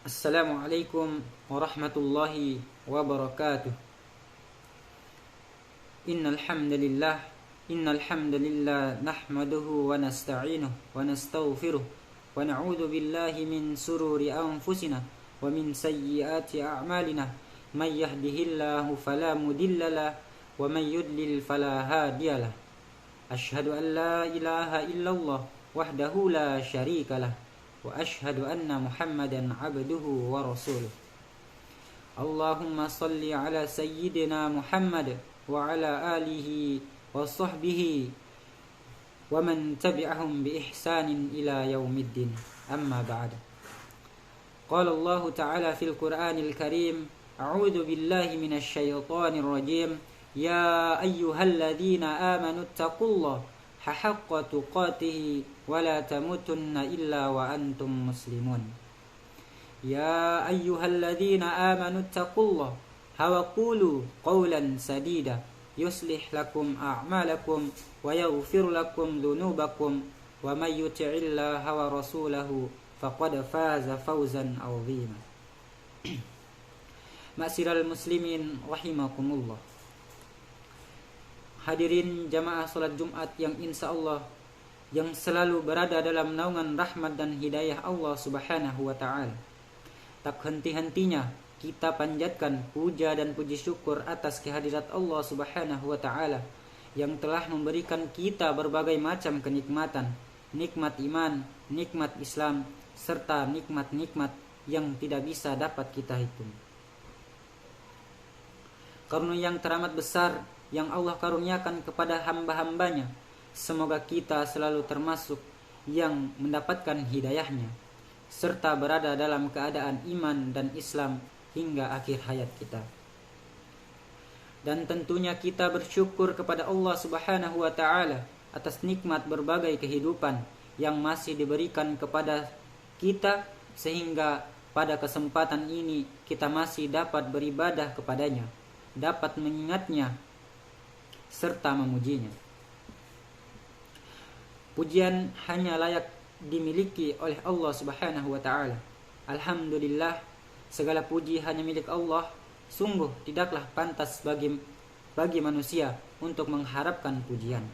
Assalamualaikum warahmatullahi wabarakatuh. Innal hamdalillah nahmaduhu wa nasta'inuhu wa nastaghfiruh wa na'udzu billahi min sururi anfusina wa min sayyiati a'malina. May yahdihillahu fala mudilla lahu wa may yudlil fala hadiyalah. Asyhadu an la ilaha illallah wahdahu la syarikalah wa asyhadu anna Muhammadan abduhu wa rasuluh. Allahumma salli ala sayyidina Muhammad wa ala alihi wa sahbihi wa man tabi'ahum bi ihsanin ila yaumiddin. Amma ba'd. Qala Allah ta'ala fil Qur'anil Karim, a'udzu billahi minasy syaithanir rajim. Ya ayyuhalladzina amanu taqullaha haqqa tuqatih wa la tamutunna illa wa antum muslimun. Ya ayyuhalladzina amanu taqullaha wa qulu qawlan sadida yuslih lakum a'malakum wa yaghfir lakum dhunubakum wa may yuti'illaha wa rasulahu faqad faza fawzan 'azima. Ma'asyiral muslimin rahimakumullah. Hadirin jamaah salat Jumat yang insya Allah yang selalu berada dalam naungan rahmat dan hidayah Allah Subhanahu wa ta'ala. Tak henti-hentinya kita panjatkan puja dan puji syukur atas kehadirat Allah Subhanahu wa ta'ala yang telah memberikan kita berbagai macam kenikmatan, nikmat iman, nikmat Islam, serta nikmat-nikmat yang tidak bisa dapat kita hitung. Karunia yang teramat besar yang Allah karuniakan kepada hamba-hambanya, semoga kita selalu termasuk yang mendapatkan hidayahnya serta berada dalam keadaan iman dan Islam hingga akhir hayat kita. Dan tentunya kita bersyukur kepada Allah Subhanahu wa ta'ala atas nikmat berbagai kehidupan yang masih diberikan kepada kita, sehingga pada kesempatan ini kita masih dapat beribadah kepadanya, dapat mengingatnya serta memujinya. Pujian hanya layak dimiliki oleh Allah Subhanahu wa ta'ala. Alhamdulillah, segala puji hanya milik Allah. Sungguh tidaklah pantas bagi manusia untuk mengharapkan pujian.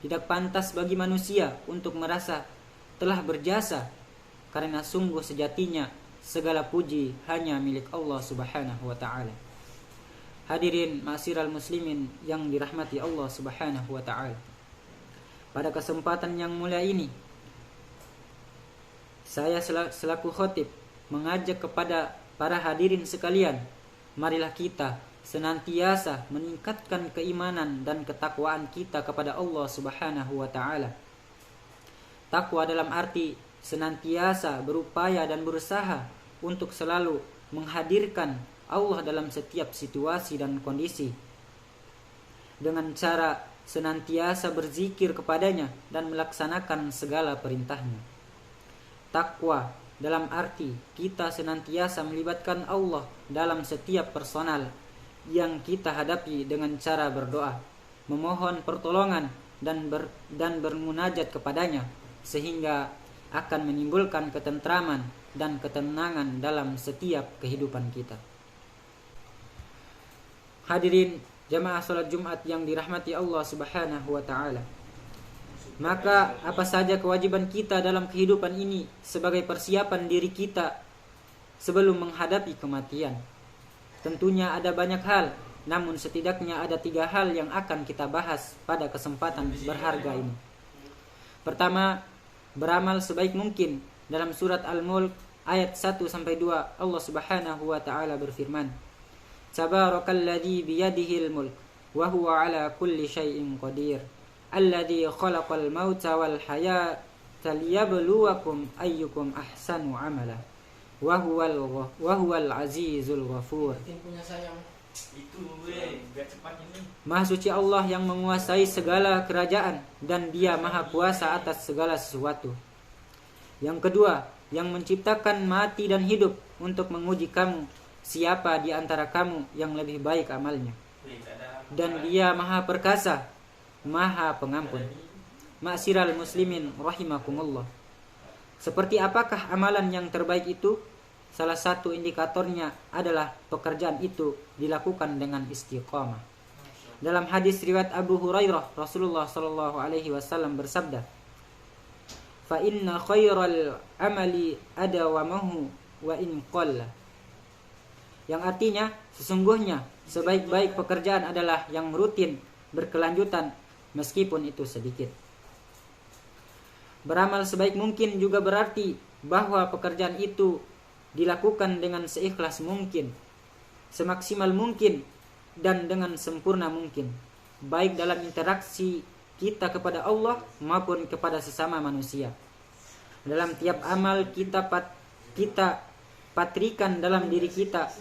Tidak pantas bagi manusia untuk merasa telah berjasa, karena sungguh sejatinya segala puji hanya milik Allah Subhanahu wa ta'ala. Hadirin ma'asyiral muslimin yang dirahmati Allah Subhanahu wa ta'ala. Pada kesempatan yang mulia ini, saya selaku khatib mengajak kepada para hadirin sekalian, marilah kita senantiasa meningkatkan keimanan dan ketakwaan kita kepada Allah Subhanahu wa ta'ala. Takwa dalam arti senantiasa berupaya dan berusaha untuk selalu menghadirkan Allah dalam setiap situasi dan kondisi, dengan cara senantiasa berzikir kepadanya dan melaksanakan segala perintahnya. Takwa dalam arti kita senantiasa melibatkan Allah dalam setiap personal yang kita hadapi dengan cara berdoa, memohon pertolongan dan bermunajat kepadanya, sehingga akan menimbulkan ketentraman dan ketenangan dalam setiap kehidupan kita. Hadirin jamaah salat Jumat yang dirahmati Allah Subhanahu wa ta'ala. Maka apa saja kewajiban kita dalam kehidupan ini sebagai persiapan diri kita sebelum menghadapi kematian? Tentunya ada banyak hal, namun setidaknya ada 3 hal yang akan kita bahas pada kesempatan berharga ini. Pertama, beramal sebaik mungkin. Dalam surat Al-Mulk ayat 1-2 Allah Subhanahu wa ta'ala berfirman, Tabarakalladzi biyadihil mulk wa huwa ala kulli syai'in qadir alladzi khalaqal mauta wal hayata liyabluwakum ayyukum ahsanu amala wa huwal azizul ghafur. Maha suci Allah yang menguasai segala kerajaan dan Dia maha kuasa atas segala sesuatu. Yang kedua, yang menciptakan mati dan hidup untuk menguji kamu, siapa di antara kamu yang lebih baik amalnya. Dan Dia maha perkasa, maha pengampun. Ma'asyiral muslimin rahimakumullah. Seperti apakah amalan yang terbaik itu? salah satu indikatornya adalah pekerjaan itu dilakukan dengan istiqamah. Dalam hadis riwayat Abu Hurairah, Rasulullah sallallahu alaihi wasallam bersabda, "Fa inna khairal amali adawamahu wa in qalla." Yang artinya, sesungguhnya sebaik-baik pekerjaan adalah yang rutin, berkelanjutan, meskipun itu sedikit. Beramal sebaik mungkin juga berarti bahwa pekerjaan itu dilakukan dengan seikhlas mungkin, semaksimal mungkin, dan dengan sempurna mungkin, baik dalam interaksi kita kepada Allah maupun kepada sesama manusia. Dalam tiap amal kita patrikan dalam diri kita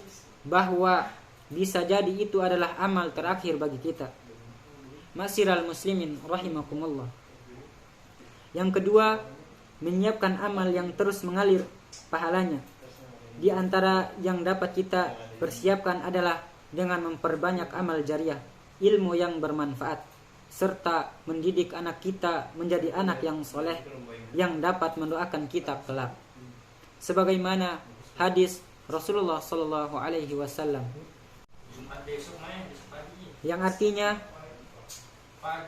bahwa bisa jadi itu adalah amal terakhir bagi kita. Ma'syiral muslimin rahimakumullah. Yang kedua, menyiapkan amal yang terus mengalir pahalanya. Di antara yang dapat kita persiapkan adalah dengan memperbanyak amal jariah, ilmu yang bermanfaat, serta mendidik anak kita menjadi anak yang soleh yang dapat mendoakan kita kelak. Sebagaimana hadis Rasulullah sallallahu alaihi wasallam yang artinya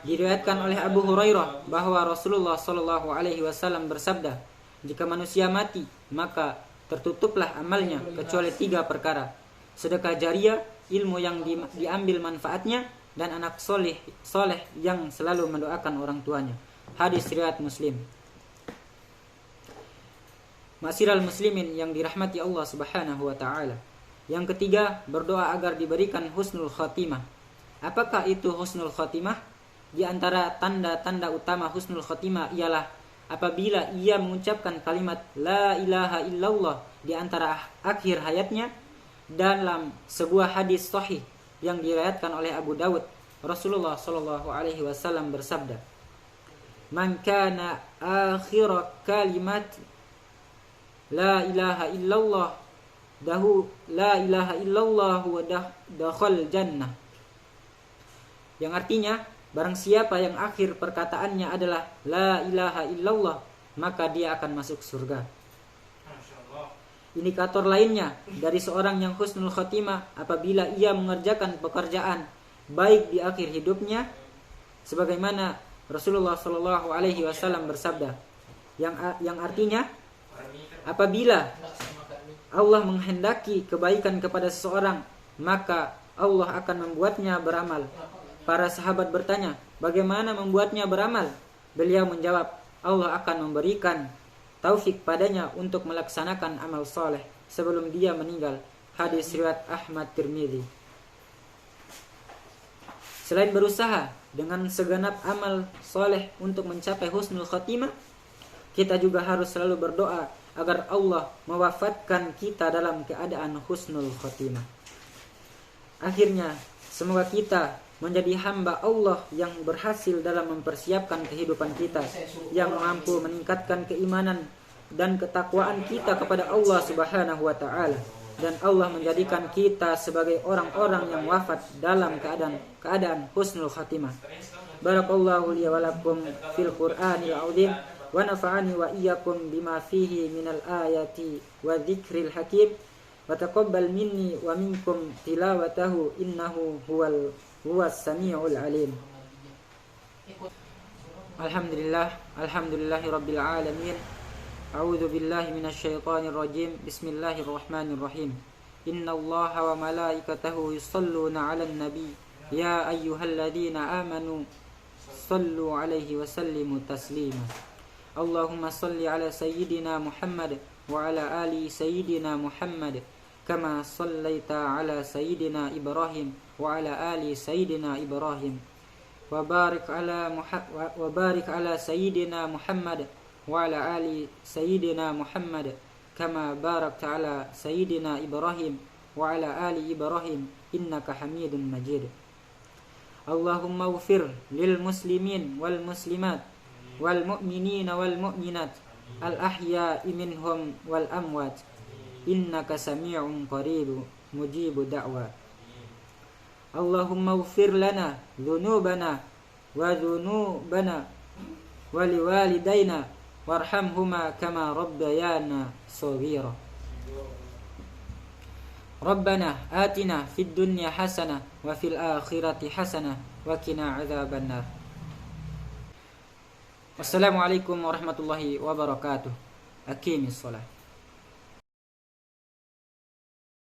diriwayatkan oleh Abu Hurairah bahwa Rasulullah sallallahu alaihi wasallam bersabda, "Jika manusia mati, maka tertutuplah amalnya kecuali 3 perkara: sedekah jariah, ilmu yang diambil manfaatnya, dan anak soleh yang selalu mendoakan orang tuanya." Hadis riwayat Muslim. Ma'syiral muslimin yang dirahmati Allah Subhanahu wa taala. Yang ketiga, berdoa agar diberikan husnul khotimah. Apakah itu husnul khotimah? Di antara tanda-tanda utama husnul khotimah ialah apabila ia mengucapkan kalimat la ilaha illallah di antara akhir hayatnya. Dalam sebuah hadis sahih yang diriwayatkan oleh Abu Dawud, Rasulullah sallallahu alaihi wasallam bersabda, "Man kana akhir kalimat la ilaha illallah dahu la ilaha illallah wa dakhal jannah." Yang artinya, barang siapa yang akhir perkataannya adalah la ilaha illallah, maka dia akan masuk surga. Indikator lainnya dari seorang yang husnul khotimah apabila ia mengerjakan pekerjaan baik di akhir hidupnya, sebagaimana Rasulullah sallallahu alaihi wasallam bersabda, yang artinya apabila Allah menghendaki kebaikan kepada seseorang, maka Allah akan membuatnya beramal. Para sahabat bertanya, bagaimana membuatnya beramal? Beliau menjawab, Allah akan memberikan taufik padanya untuk melaksanakan amal soleh sebelum dia meninggal. Hadis riwayat Ahmad Tirmidzi. Selain berusaha dengan segenap amal soleh untuk mencapai husnul khotimah, kita juga harus selalu berdoa agar Allah mewafatkan kita dalam keadaan husnul khotimah. Akhirnya, semoga kita menjadi hamba Allah yang berhasil dalam mempersiapkan kehidupan kita, yang mampu meningkatkan keimanan dan ketakwaan kita kepada Allah Subhanahu wa taala, dan Allah menjadikan kita sebagai orang-orang yang wafat dalam keadaan husnul khatimah. Barakallahu li wa lakum fil Qur'anil azim wa nafa'ani wa iyyakum bima fihi minal ayati wa dzikril hakim wa taqabbal minni wa minkum tilawatahu innahu huwas samiul alim. Alhamdulillahi rabbil alamin. A'udzu billahi minasy syaithanir rajim. Bismillahirrahmanirrahim. Innallaha wa malaikatahu yusholluna 'alan nabi ya ayyuhalladzina amanu shallu 'alaihi wa sallimu taslima. Allahumma shalli 'ala sayyidina Muhammad wa 'ala ali sayyidina Muhammad kama shallaita 'ala sayyidina Ibrahim wa 'ala ali sayyidina Ibrahim wa barik 'ala sayyidina Muhammad wa 'ala ali sayyidina Muhammad kama barakta 'ala sayyidina Ibrahim wa 'ala ali Ibrahim innaka Hamidun Majid. Allahumma ighfir lil muslimin wal muslimat wal mu'minina wal mu'minat al ahya'i minhum wal amwat innaka sami'un qarib mujibu da'wa. Allahumma ighfir lana dhunubana wa dhunubana wa liwalidayna warhamhuma kama rabbayana shaghira. Rabbana atina fid dunya hasanah wa fil akhirati hasanah wa qina adzabannar. Wassalamualaikum warahmatullahi wabarakatuh. Aqimis shalah.